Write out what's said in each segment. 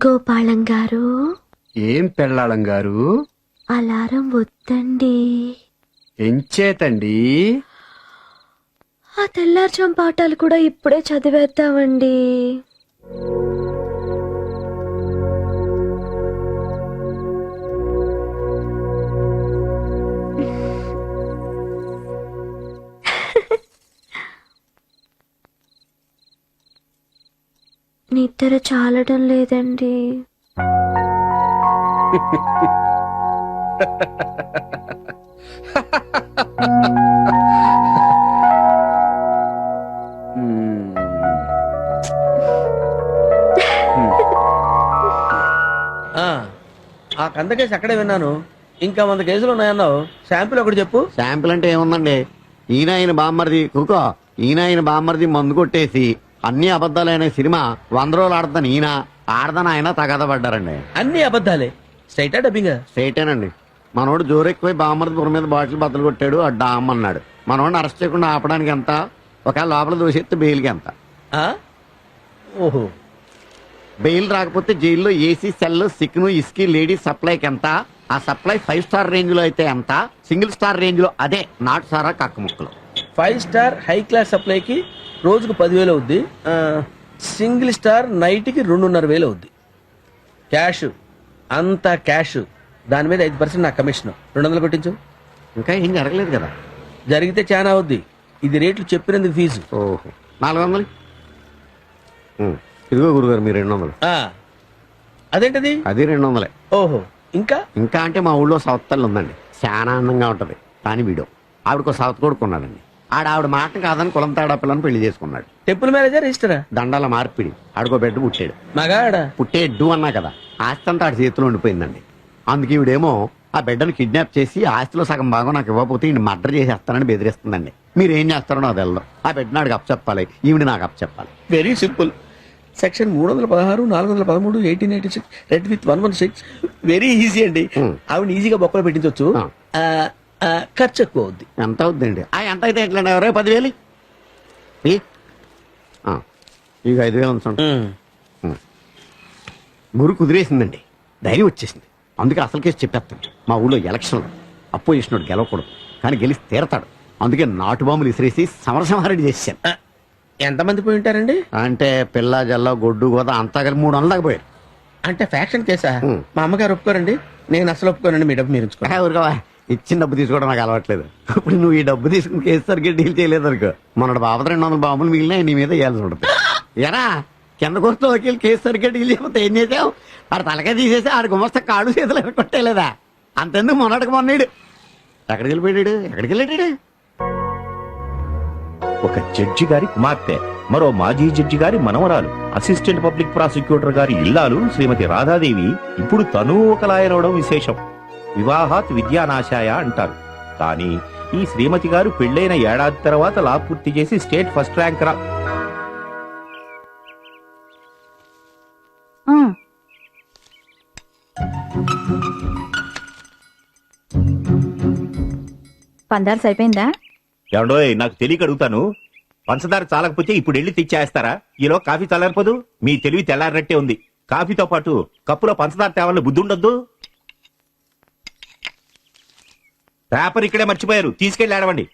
గోపాలం గారు. ఏం పెళ్ళాళం గారు? అలారం వద్దండి. ఎంచేతండి? ఆ తెల్లార్జం పాఠాలు కూడా ఇప్పుడే చదివేద్దామండి. నిద్ర చాలడం లేదండి. ఆ కంద కేసు అక్కడే విన్నాను. ఇంకా 100 కేసులు ఉన్నాయన్నావు. శాంపిల్ ఒకటి చెప్పు. శాంపిల్ అంటే ఏముందండి, ఈయన బామ్మర్ది కుకో, ఈయన బామ్మర్ది మందు కొట్టేసి అన్ని అబద్ధాలైన సినిమా 100 రోజులు ఆడతాను ఈయన ఆడదాని ఆయన తగద పడ్డారండి. అన్ని అబద్ధాలే. స్ట్రైటా డబ్బింగా? స్ట్రైటేనండి. మనోడు జోరెక్కుపోయి బామ్మర్ది పురం మీద బాటిల్ బద్దలు కొట్టాడు, ఆ డామ్ అన్నాడు. మనోడిని అరెస్ట్ చేయకుండా ఆపడానికి ఎంత, ఒకవేళ లోపల దోషెత్తే బెయిల్కి ఎంత. ఓహో, బెయిల్ రాకపోతే జైల్లో ఏసీ సెల్, సిక్ను, ఇస్కీ, లేడీస్ సప్లైకి ఎంత, ఆ సప్లై 5 స్టార్ రేంజ్ లో అయితే ఎంత, సింగిల్ స్టార్ రేంజ్ లో అదే నాటు సారా కక్క ముక్కలు. 5 స్టార్ హై క్లాస్ సప్లైకి రోజుకు 10,000 అవుద్ది. సింగిల్ స్టార్ నైట్కి 2,500 అవుద్ది. క్యాష్ అంతా క్యాష్. దాని మీద 5% నా కమిషన్. 200 కొట్టించు. ఇంకా ఏం జరగలేదు కదా. జరిగితే చాలా అవుద్ది. ఇది రేట్లు చెప్పినందుకు ఫీజు. ఓహో, 400. ఇదిగో గురుగారు మీరు 200. అదేంటది? అది 200. ఓహో, ఇంకా ఇంకా అంటే మా ఊళ్ళో సవత్తల్లు ఉందండి, చాలా ఆనందంగా ఉంటది. కానీ వీడు ఆవిడకు సవత్ కొడుకున్నాడండి. ఆవిడ మాట కాదని కులం తేడా పిల్లని పెళ్లి చేసుకున్నాడు. Temple manager రిజిస్టరా? దండాల మార్పిడి. ఆడికో బిడ్డ పుట్టాడు. మగాడా? పుట్టేడ్డు అన్నా కదా, ఆస్తి అంతా ఆడి చేతిలో ఉండిపోయిందండి. అందుకే ఈవిడేమో ఆ బిడ్డను కిడ్నాప్ చేసి ఆస్తిలో సగం భాగం నాకు ఇవ్వకపోతే ఈయన మర్డర్ చేసేస్తానని బెదిరిస్తుందండి. మీరు ఏం చేస్తారో నాకు తెలదు. ఆ బిడ్డ నాడికి అప్పచెప్పాలి, ఈవిడ నాకు అప్పచెప్పాలి. Very simple. Section 316, 413, 1886, read with 116. Very easy అండి. ఆవిడ ఈజీగా బొక్కలు పెట్టించవచ్చు. ఖర్చు ఎక్కువ అవుద్ది. ఎంత అవుద్దండి? ఎంత అయితే ఎట్లా, ఎవరో 10,000 ఇక 5,000 ఉంచండి. గురు కుదిరేసిందండి, ధైర్యం వచ్చేసింది. అందుకే అసలు కేసు చెప్పేస్తాను. మా ఊళ్ళో ఎలక్షన్లు అపోజిషన్ గెలవకూడదు, కానీ గెలిచి తీరతాడు. అందుకే నాటు బాంబులు ఇసిరేసి సమరసింహారెడ్డి చేశాను. ఎంతమంది పోయి ఉంటారండి? అంటే పిల్ల జల్ల గొడ్డు గోద అంతా కలిపి 300 దాకా పోయారు. అంటే ఫ్యాక్షన్ కేసా? మా అమ్మగారు ఒప్పుకోరండి, నేను అసలు ఒప్పుకోనండి. మీ డబ్బు మీరు ఊరుకోవా, ఇచ్చిన డబ్బు తీసుకోవడం నాకు అలవాట్లేదు. ఇప్పుడు నువ్వు ఈ డబ్బు తీసుకుని కేసు సరిగ్గా డీల్ చేయలేదు అనుకో, మన బాబు 200 బాంబులు మిగిలిన నీ మీద వేయాల్సి ఉంటుంది. ఎరా కింద కోర్టు వకీలు కేసు సరిగ్గా డీల్ చేయకపోతే ఏం చేసావు? ఆడు తలకాయ తీసేసి ఆడు గుమస్తా కాడు చేతులు కొట్టేలేదా? అంతెందుకు మొన్నటికి మొన్నాడు ఎక్కడికి వెళ్ళిపోయాడు? ఎక్కడికి వెళ్ళాడు? ఒక జడ్జి గారి కుమార్తె, మరో మాజీ జడ్జి గారి మనవరాలు, అసిస్టెంట్ పబ్లిక్ ప్రాసిక్యూటర్ గారి ఇల్లాలు శ్రీమతి రాధాదేవి ఇప్పుడు తను ఒక లాయరవడం విశేషం. వివాహాత్ విద్యానాశాయ అంటారు. కానీ ఈ శ్రీమతి గారు పెళ్లైన ఏడాది తర్వాత లా పూర్తి చేసి స్టేట్ ఫస్ట్ ర్యాంక్ పందాలు సరిపోయిందా? ఏమండోయ్, నాకు తెలియక అడుగుతాను. పంచదార చాలకపోతే ఇప్పుడు వెళ్ళి తెచ్చేస్తారా? ఈలో కాఫీ చల్లారిపోదు? మీ తెలివి తెల్లారినట్టే ఉంది. కాఫీతో పాటు కప్పులో పంచదార తేవాలని బుద్ధి ఉండొద్దు. పేపర్ ఇక్కడే మర్చిపోయారు, తీసుకెళ్లి ఆడవండి.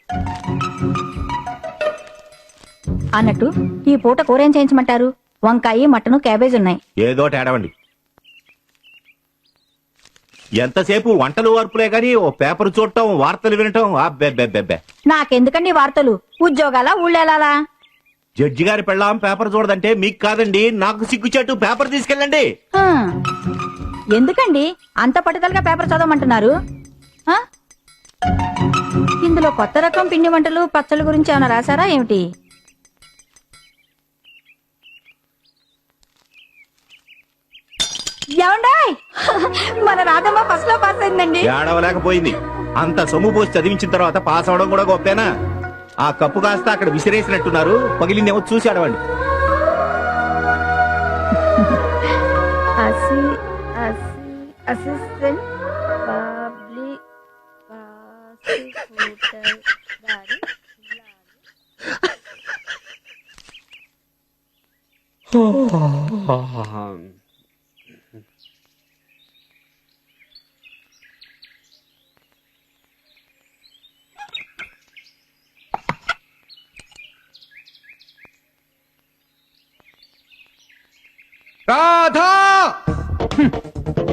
అన్నట్టు ఈ పూట కూరేం చేయించమంటారు? వంకాయ, మటను, క్యాబేజ్ ఉన్నాయి. ఏదోటి ఆడవండి. ఎంతసేపు వంటలు వార్పులే గాని ఓ పేపర్ చూడటం, వార్తలు వినటం అబ్బెబ్బెబ్బెబ్బే. నాకెందుకండి వార్తలు? ఉద్యోగాల ఊళ్ళేలా? జడ్జి గారి పెళ్ళాం పేపర్ చూడదంటే మీకు కాదండి, నాకు సిగ్గుచేటు. పేపర్ తీసుకెళ్ళండి. ఎందుకండి అంత పట్టుదలగా పేపర్ చదవమంటున్నారు? ఇందులో కొత్త రకం పిండి వంటలు, పచ్చళ్ళ గురించి ఏమైనా రాశారా ఏమిటి? ఏమండాయ్, మన రాధమ్మ ఫస్ట్ లో పాస్ అయిందండి. ఏడవలేకపోయింది. అంత సొమ్ము పోసి చదివించిన తర్వాత పాస్ అవడం కూడా గొప్పేనా? ఆ కప్పు కాస్త అక్కడ విసిరేసినట్టున్నారు, పగిలిందేమో చూసి ఆడవండి. అసిస్టెంట్ పబ్లిక్ ప్రాసిక్యూటర్ గారి రాధా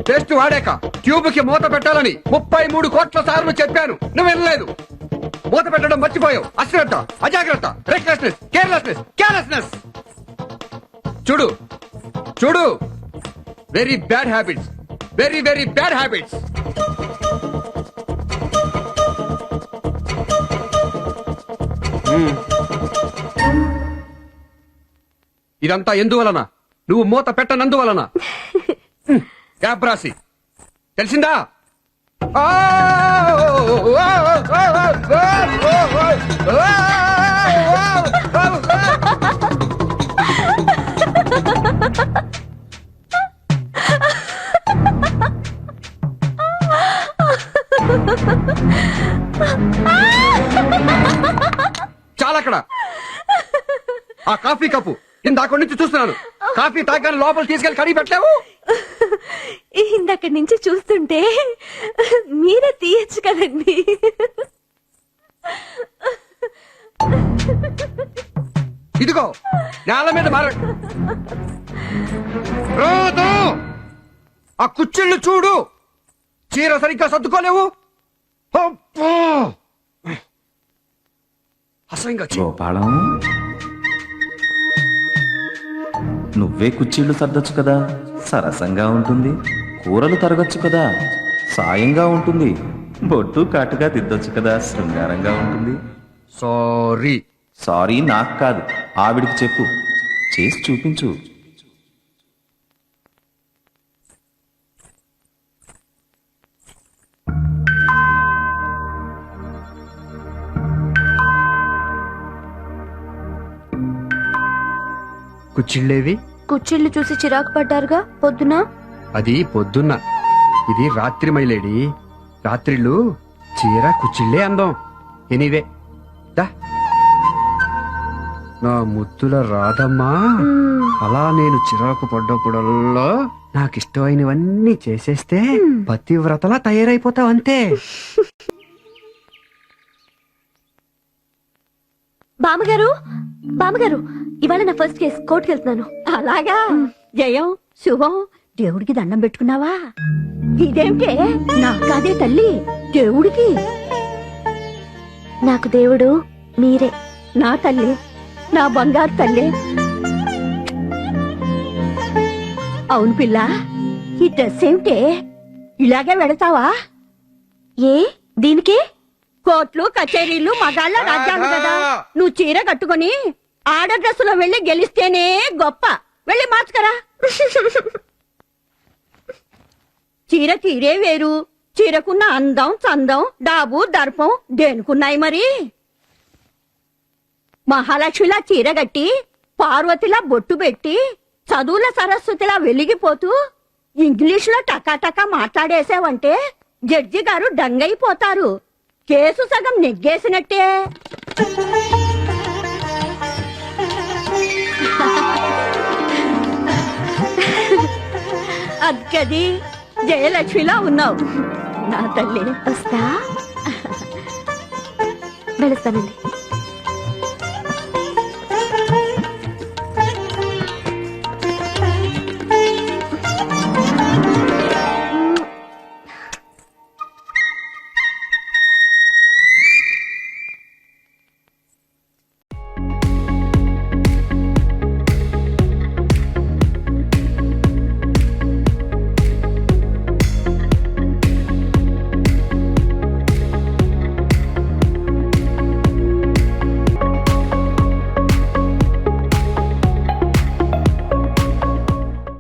టెస్ట్ వాడాక ట్యూబ్ కి మూత పెట్టాలని 33 కోట్ల సార్లు చెప్పాను, నువ్వు వినలేదు. మూత పెట్టడం మర్చిపోయావు. అశ్రద్ధ, అజాగ్రత్త, రెక్లెస్నెస్, కేర్లెస్నెస్. చూడు చూడు, very bad habits, very very bad habits. ఇదంతా ఎందువలన? నువ్వు మూత పెట్టనందువలన. గ్యాబ్రాసి, తెలిసిందా? చాలక్కడ. ఆ కాఫీ కప్పు ఇందాక నుంచి చూస్తున్నాను. కాఫీ తాగానే లోపల తీసుకెళ్లి కడిగి పెట్టలేవు. ఇందక్కడి నుంచి చూస్తుంటే మీరే తీయచ్చు కదండి. ఇదిగో నేల మీద రాదు. ఆ కుచ్చిళ్ళు చూడు, చీర సరిగ్గా సర్దుకోలేవు. అబ్బా! అసహ్యంగా చీ. గోపాలం, నువ్వే కుర్చీళ్లు సర్దొచ్చు కదా, సరసంగా ఉంటుంది. కూరలు తరగచ్చు కదా, సాయంగా ఉంటుంది. బొట్టు కాటుగా దిద్దొచ్చు కదా, శృంగారంగా ఉంటుంది. సారీ. సారీ నాకు కాదు, ఆవిడికి చెప్పు, చేసి చూపించు. కుచ్చిళ్ళేవి? కుచ్చిళ్ళు చూసి చిరాకు పడ్డారుగా పొద్దున. అది పొద్దున్న, ఇది రాత్రి మైలేడి. రాత్రిళ్ళు చీర కుచ్చిళ్ళే అందం. ఎనీవే దా. నా ముద్దుల రాధమ్మా, అలా నేను చిరాకు పడ్డప్పుడల్లా నాకిష్టమైనవన్నీ చేసేస్తే పతివ్రతలా తయారైపోతావు అంతే. బామ్మగారు, బామ్మగారు, ఇవాళ నా ఫస్ట్ కేసు, కోర్టుకి వెళ్తున్నాను. అలాగా, జయం శుభం. దేవుడికి దండం పెట్టుకున్నావా? ఇదేమిటే నాకాదే తల్లి, దేవుడికి. నాకు దేవుడు మీరే. నా తల్లి, నా బంగారు తల్లి. అవును పిల్ల, ఈ డ్రెస్ ఏమిటే ఇలాగే వెడతావా? ఏ దీనికే? కోర్టులు కచేరీలు మగాళ్ళ రాజ్యాలు కదా. నువ్వు చీర కట్టుకొని ఆడ డ్రెస్సులో వెళ్ళి గెలిస్తేనే గొప్ప. వెళ్ళి మార్చుకరా. చీర తీరే వేరు, చీరకున్న అందం చందం డాబు దర్పం దేనికున్నాయి మరి? మహాలక్ష్మిలా చీర కట్టి, పార్వతిలా బొట్టు పెట్టి, చదువుల సరస్వతిలా వెలిగిపోతూ ఇంగ్లీషులో టకాటకా మాట్లాడేసావంటే జడ్జి గారు డంగైపోతారు. కేసు సగం నెగ్గేసినట్టే. అద్గది జయలక్ష్మిలా ఉన్నావు నా తల్లి. వస్తా, వెళస్తానండి.